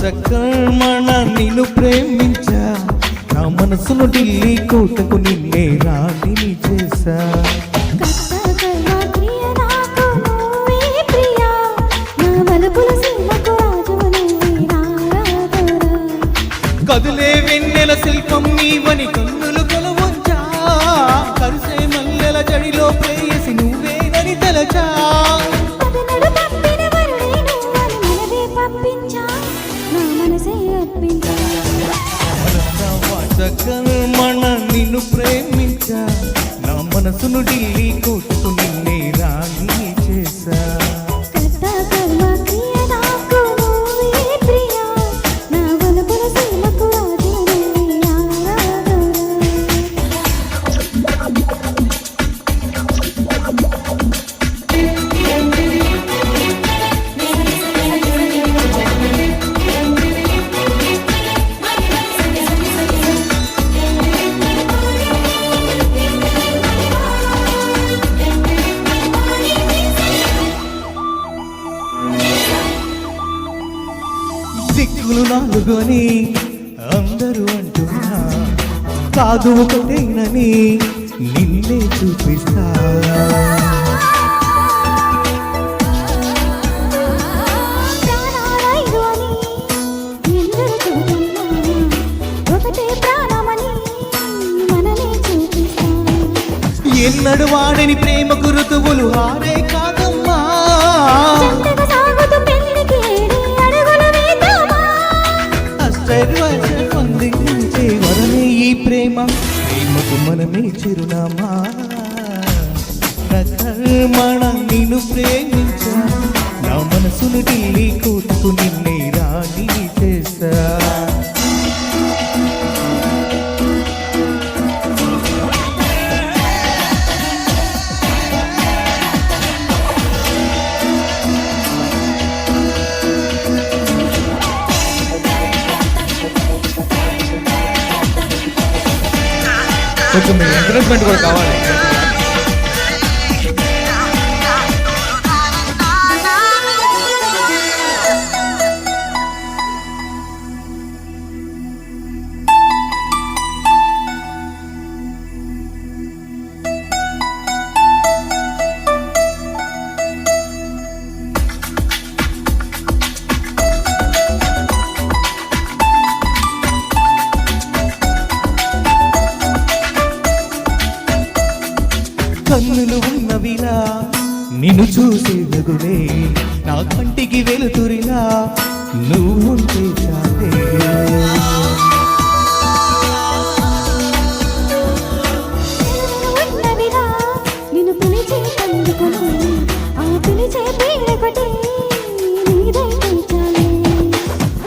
కర్మణ నిన్ను ప్రేమించా, నా మనసును ఢిల్లీ కోటకు నిన్నే రాణిని చేశా. కదిలే వెన్నెల శిల్పం నీవని కన్నులు కొలవొచ్చా, కరిసే మల్లెల జడిలో ప్రేయసి నువ్వేనని తలచా. కర్మణ నిన్ను ప్రేమించా, నా మనసును ఢిల్లీ కోటకు నిన్నే రాణిని చేశా. దిక్కులు నాలుగు అని అందరూ అంటున్నా, కాదు ఒకటేనని నిన్నే చూపిస్తా. ఎన్నడు వాడని ప్రేమకు ఋతువులు హారే కాదమ్మా, పొందించే వరమే ఈ ప్రేమ, ప్రేమకు మనమే చిరునామా. కర్మణ నిన్ను ప్రేమించా, నా మనసును ఢిల్లీ కోటకు నిన్నే రాణిని చేశా. కొంచెం మీ ఎంకరేజ్మెంట్ కూడా కావాలి. కన్నులు ఉన్నవిలా నిన్ను చూసే నగులే, నా కంటికి వెలుతురిలా నువ్వుంటే చాలే.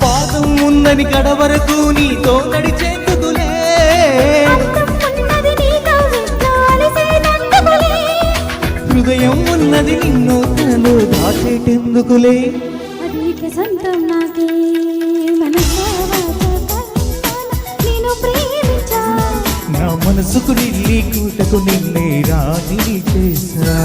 పాదం ఉందని కడ వరకు నీతో నడిచేందుకులే, హృదయం ఉన్నది నిన్ను తనలో దాచేటెందుకులే. నా మనసుకు ఢిల్లీ కోటకు నిన్నే రాణిని చేశా.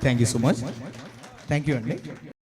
Thank you so much. Thank you అండి.